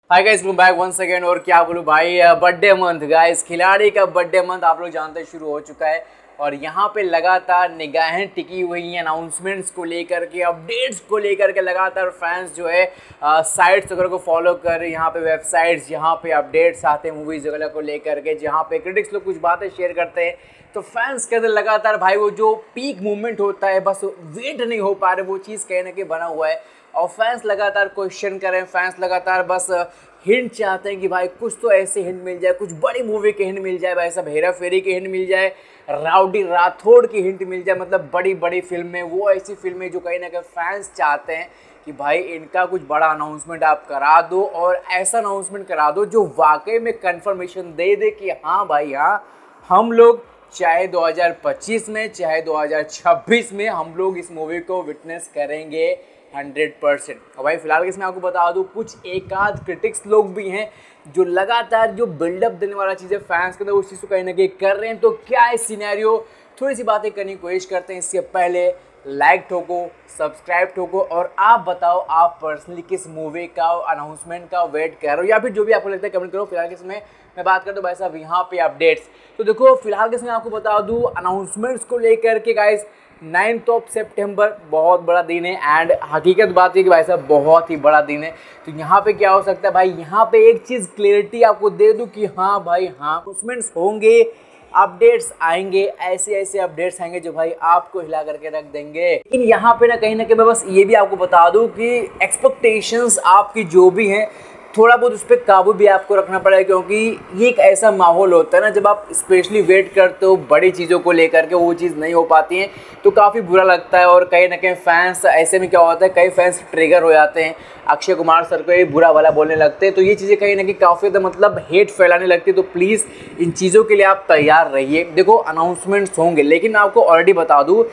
हाय guys, welcome back once again. और क्या बोलूं भाई, बर्थडे मंथ गाइस, खिलाड़ी का बर्थडे मंथ आप लोग जानते हैं शुरू हो चुका है। और यहाँ पे लगातार निगाहें टिकी हुई हैं अनाउंसमेंट्स को लेकर के, अपडेट्स को लेकर के। लगातार फैंस जो है साइट्स वगैरह को फॉलो कर, यहाँ पे वेबसाइट्स जहाँ पे अपडेट्स आते हैं मूवीज़ वगैरह को लेकर के, जहाँ पे क्रिटिक्स लोग कुछ बातें शेयर करते हैं, तो फैंस के अंदर लगातार भाई वो जो पीक मूवमेंट होता है, बस वेट नहीं हो पा रहे, वो चीज़ कहीं ना कहीं बना हुआ है। और फैंस लगातार क्वेश्चन कर रहे हैं, फैंस लगातार बस हिंट चाहते हैं कि भाई कुछ तो ऐसे हिंट मिल जाए, कुछ बड़ी मूवी के हिंट मिल जाए, भाई साहब हेरा फेरी की हिंट मिल जाए, राउडी राठौड़ की हिंट मिल जाए। मतलब बड़ी बड़ी फिल्में, वो ऐसी फिल्में जो कहीं ना कहीं फैंस चाहते हैं कि भाई इनका कुछ बड़ा अनाउंसमेंट आप करा दो, और ऐसा अनाउंसमेंट करा दो जो वाकई में कंफर्मेशन दे दे कि हाँ भाई हाँ, हम लोग चाहे 2025 में चाहे 2026 में हम लोग इस मूवी को विटनेस करेंगे 100%। और भाई फिलहाल इसमें आपको बता दूं, कुछ एक आध क्रिटिक्स लोग भी हैं जो लगातार जो बिल्डअप देने वाला चीज़ें फैंस के अंदर उस चीज़ को कहीं ना कहीं कर रहे हैं। तो क्या है सिनेरियो, थोड़ी सी बातें करने की कोशिश करते हैं। इससे पहले लाइक ठोको, सब्सक्राइब ठोको, और आप बताओ आप पर्सनली किस मूवी का अनाउंसमेंट का वेट कर रहे हो, या फिर जो भी आपको लगता है कमेंट करो। फिलहाल इसमें मैं बात कर दूँ भाई साहब यहाँ पे अपडेट्स। तो देखो फिलहाल इसमें आपको बता दूँ अनाउंसमेंट्स को लेकर के गाइस, 9 सितंबर बहुत बड़ा दिन है। एंड हकीकत बात है कि भाई साहब बहुत ही बड़ा दिन है। तो यहाँ पे क्या हो सकता है भाई, यहाँ पे एक चीज़ क्लियरिटी आपको दे दूँ कि हाँ भाई हाँ, अनाउंसमेंट्स होंगे, अपडेट्स आएंगे, ऐसे ऐसे अपडेट्स आएंगे जो भाई आपको हिला करके रख देंगे। लेकिन यहाँ पे ना कहीं मैं बस ये भी आपको बता दूँ कि एक्सपेक्टेशंस आपकी जो भी हैं, थोड़ा बहुत उस पर काबू भी आपको रखना पड़ेगा, क्योंकि ये एक ऐसा माहौल होता है ना, जब आप स्पेशली वेट करते हो बड़ी चीज़ों को लेकर के, वो चीज़ नहीं हो पाती है तो काफ़ी बुरा लगता है। और कहीं ना कहीं फैंस ऐसे में क्या होता है, कई फैंस ट्रिगर हो जाते हैं, अक्षय कुमार सर को ये बुरा वाला बोलने लगते हैं, तो ये चीज़ें कहीं ना कहीं काफ़ी ज़्यादा मतलब हेट फैलाने लगती है। तो प्लीज़ इन चीज़ों के लिए आप तैयार रहिए। देखो अनाउंसमेंट्स होंगे, लेकिन आपको ऑलरेडी बता दूँ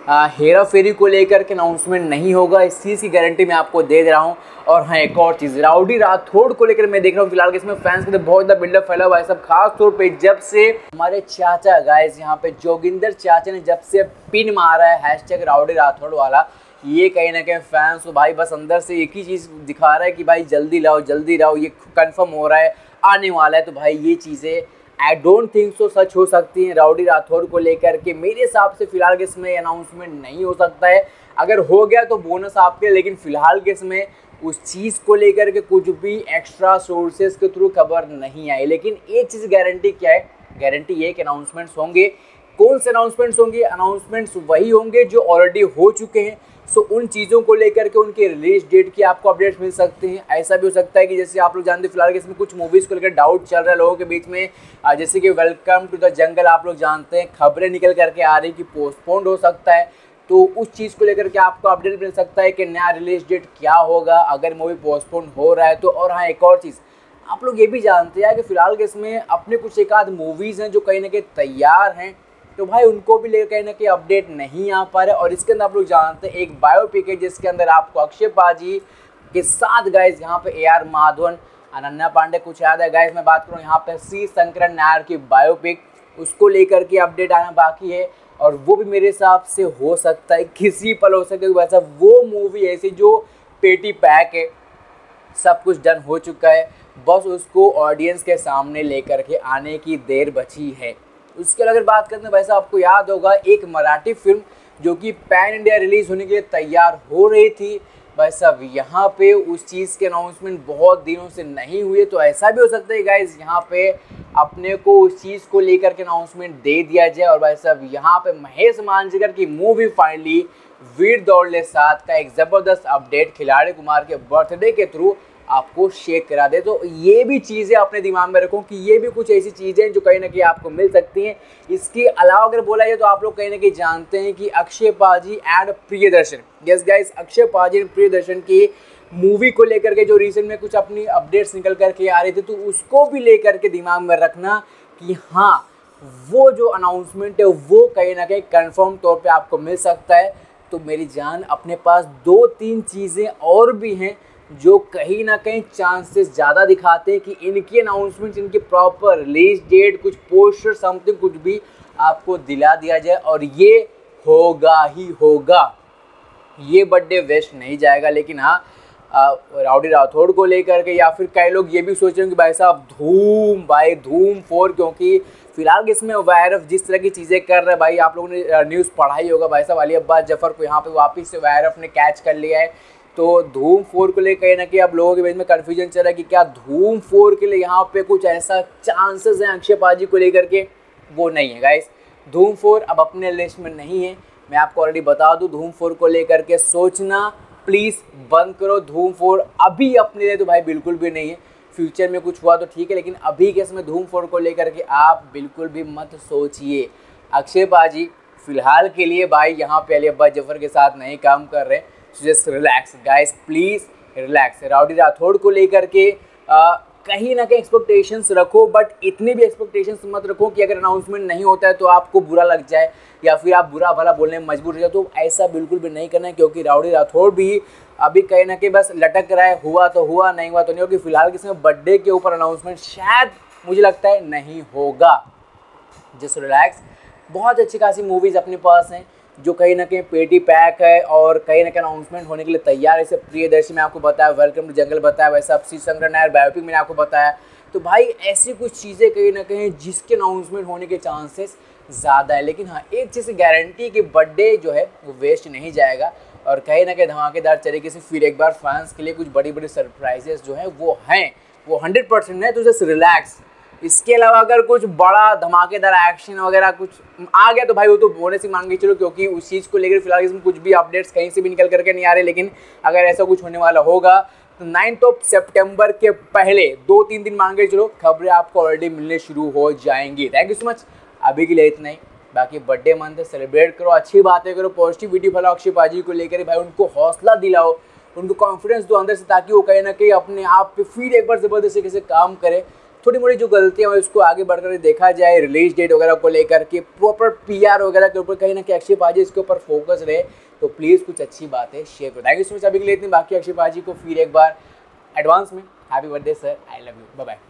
हेरा फेरी को लेकर के अनाउंसमेंट नहीं होगा, इस चीज़ की गारंटी मैं आपको दे रहा हूँ। और हाँ, एक और चीज़, राउडी राठौड़ को लेकर मैं देख रहा हूँ फिलहाल इसमें फैंस के बहुत ज़्यादा बिल्डअप फैला हुआ है सब, खास तौर पे जब से हमारे चाचा गाइस यहाँ पे जोगिंदर चाचा ने जब से पिन मारा है हैशटैग राउडी राठौड़ वाला, ये कहीं ना कहीं फैंस को भाई बस अंदर से एक ही चीज़ दिखा रहा है कि भाई जल्दी लाओ, ये कंफर्म हो रहा है, आने वाला है। तो भाई ये चीज़ें आई डोंट थिंक सो सच हो सकती हैं राउडी राठौड़ को लेकर के। मेरे हिसाब से फिलहाल के इसमें अनाउंसमेंट नहीं हो सकता है, अगर हो गया तो बोनस आपके, लेकिन फिलहाल के इसमें उस चीज़ को लेकर के कुछ भी एक्स्ट्रा सोर्सेज के थ्रू खबर नहीं आई। लेकिन एक चीज़ गारंटी क्या है, गारंटी ये कि अनाउंसमेंट्स होंगे। कौन से अनाउंसमेंट्स होंगे? अनाउंसमेंट्स वही होंगे जो ऑलरेडी हो चुके हैं। सो उन चीज़ों को लेकर के उनके रिलीज डेट की आपको अपडेट्स मिल सकते हैं। ऐसा भी हो सकता है कि जैसे आप लोग जानते हैं फिलहाल इसमें कुछ मूवीज़ को लेकर डाउट चल रहा है लोगों के बीच में, जैसे कि वेलकम टू द जंगल आप लोग जानते हैं, खबरें निकल करके आ रही कि पोस्टपोन्ड हो सकता है। तो उस चीज़ को लेकर के आपको अपडेट मिल सकता है कि नया रिलीज डेट क्या होगा अगर मूवी पोस्टपोन हो रहा है तो। और हाँ, एक और चीज़ आप लोग ये भी जानते हैं कि फिलहाल के इसमें अपने कुछ एक आध मूवीज़ हैं जो कहीं ना कहीं तैयार हैं, तो भाई उनको भी लेकर कहीं ना कहीं अपडेट नहीं आ पा रहा है। और इसके अंदर आप लोग जानते हैं एक बायोपिक है जिसके अंदर आपको अक्षय पाजी के साथ गाइज यहाँ पे AR माधवन, अनन्या पांडे कुछ याद है गाइज, मैं बात करूँ यहाँ पे सी शंकरन नायर की बायोपिक, उसको लेकर के अपडेट आना बाकी है। और वो भी मेरे हिसाब से हो सकता है किसी पल हो सकता है, वैसा वो मूवी ऐसी जो पेटी पैक है, सब कुछ डन हो चुका है, बस उसको ऑडियंस के सामने लेकर के आने की देर बची है। उसके अगर बात करते हैं वैसा आपको याद होगा एक मराठी फिल्म जो कि पैन इंडिया रिलीज़ होने के लिए तैयार हो रही थी, भाई साहब यहाँ पे उस चीज़ के अनाउंसमेंट बहुत दिनों से नहीं हुए। तो ऐसा भी हो सकता है गाइज यहाँ पे अपने को उस चीज़ को लेकर के अनाउंसमेंट दे दिया जाए। और भाई साहब यहाँ पे महेश मांजरेकर की मूवी फाइनली वीर दौड़ले 7 का एक ज़बरदस्त अपडेट खिलाड़ी कुमार के बर्थडे के थ्रू आपको शेयर करा दे। तो ये भी चीज़ें अपने दिमाग में रखो कि ये भी कुछ ऐसी चीज़ें जो कहीं ना कहीं आपको मिल सकती हैं। इसके अलावा अगर बोला जाए तो आप लोग कहीं ना कहीं जानते हैं कि अक्षय पाजी and Priyadarshan, yes guys, Akshay पाजी एंड प्रियदर्शन की मूवी को लेकर के जो रिसेंट में कुछ अपनी अपडेट्स निकल करके आ रही थी, तो उसको भी लेकर के दिमाग में रखना कि हाँ वो जो अनाउंसमेंट है वो कहीं ना कहीं कंफर्म तौर पे आपको मिल सकता है। तो मेरी जान अपने पास 2-3 चीज़ें और भी हैं जो कहीं ना कहीं चांसेस ज़्यादा दिखाते हैं कि इनकी अनाउंसमेंट, इनकी प्रॉपर रिलीज डेट, कुछ पोस्टर समथिंग कुछ भी आपको दिला दिया जाए। और ये होगा ही होगा, ये बर्थडे वेस्ट नहीं जाएगा। लेकिन हाँ, राउडी राठौड़ को लेकर के, या फिर कई लोग ये भी सोच रहे हैं कि भाई साहब धूम, भाई धूम 4, क्योंकि फिलहाल इसमें वायरफ जिस तरह की चीज़ें कर रहे हैं भाई, आप लोगों ने न्यूज़ पढ़ा ही होगा भाई साहब, अली अब्बास जफर को यहाँ पे वापस से वायरफ ने कैच कर लिया है। तो धूम 4 को लेकर कहीं ना कहीं आप लोगों के बीच में कन्फ्यूजन चल रहा है कि क्या धूम 4 के लिए यहाँ पे कुछ ऐसा चांसेस हैं अक्षय पाजी को लेकर के, वो नहीं है गाइस। धूम 4 अब अपने लिस्ट में नहीं है, मैं आपको ऑलरेडी बता दूं। धूम 4 को लेकर के सोचना प्लीज़ बंद करो। धूम 4 अभी अपने लिए तो भाई बिल्कुल भी नहीं है, फ्यूचर में कुछ हुआ तो ठीक है, लेकिन अभी के समय धूम 4 को लेकर के आप बिल्कुल भी मत सोचिए। अक्षय पाजी फिलहाल के लिए भाई यहाँ पे अली अब्बास जफर के साथ नहीं काम कर रहे, just relax guys, please relax. Rowdy Rathore को लेकर के कहीं ना कहीं एक्सपेक्टेशंस रखो, बट इतनी भी एक्सपेक्टेशंस मत रखो कि अगर अनाउंसमेंट नहीं होता है तो आपको बुरा लग जाए या फिर आप बुरा भला बोलने में मजबूर हो जाए। तो ऐसा बिल्कुल भी नहीं करना है, क्योंकि राउडी राठौड़ भी अभी कहीं ना कहीं बस लटक रहा है, हुआ तो हुआ, नहीं हुआ तो नहीं, क्योंकि फिलहाल किसी में बर्थडे के ऊपर अनाउंसमेंट शायद मुझे लगता है नहीं होगा। Just relax. बहुत अच्छी खासी मूवीज़ अपने पास हैं जो कहीं ना कहीं पेटी पैक है और कहीं ना कहीं अनाउंसमेंट होने के लिए तैयार है। जैसे प्रियदर्शी में आपको बताया, वेलकम टू जंगल बताया, वैसा अब श्री शंकर नायर बायोपिक मैंने आपको बताया। तो भाई ऐसी कुछ चीज़ें कहीं ना कहीं जिसके अनाउंसमेंट होने के चांसेस ज़्यादा है, लेकिन हाँ एक चीज़ गारंटी कि बर्थडे जो है वो वेस्ट नहीं जाएगा और कहीं ना कहीं धमाकेदार तरीके से फिर एक बार फैंस के लिए कुछ बड़ी बड़ी सरप्राइजेस जो हैं वो 100% है। तो जस्ट रिलैक्स। इसके अलावा अगर कुछ बड़ा धमाकेदार एक्शन वगैरह कुछ आ गया तो भाई वो तो होने से मान के चलो, क्योंकि उस चीज़ को लेकर फिलहाल इसमें कुछ भी अपडेट्स कहीं से भी निकल करके नहीं आ रहे। लेकिन अगर ऐसा कुछ होने वाला होगा तो 9 सितंबर के पहले 2-3 दिन मान के चलो खबरें आपको ऑलरेडी मिलने शुरू हो जाएंगी। थैंक यू सो मच, अभी के लिए इतना ही। बाकी बर्थडे मंथ है, सेलिब्रेट करो, अच्छी बातें करो, पॉजिटिविटी फैलाओ अक्षय पाजी को लेकर, भाई उनको हौसला दिलाओ, उनको कॉन्फिडेंस दो अंदर से, ताकि वो कहीं ना कहीं अपने आप पे फिर एक बार ज़बरदस्त तरीके से काम करे। थोड़ी मोड़ी जो गलतियाँ हैं उसको आगे बढ़कर देखा जाए, रिलीज डेट वगैरह को लेकर के, प्रॉपर PR वगैरह के ऊपर कहीं ना कहीं अक्षय पाजी इसके ऊपर फोकस रहे। तो प्लीज़ कुछ अच्छी बातें शेयर करो। थैंक यू सो मच, अभी के लिए इतनी। बाकी अक्षय पाजी को फिर एक बार एडवांस में happy birthday sir, I love you, bye bye.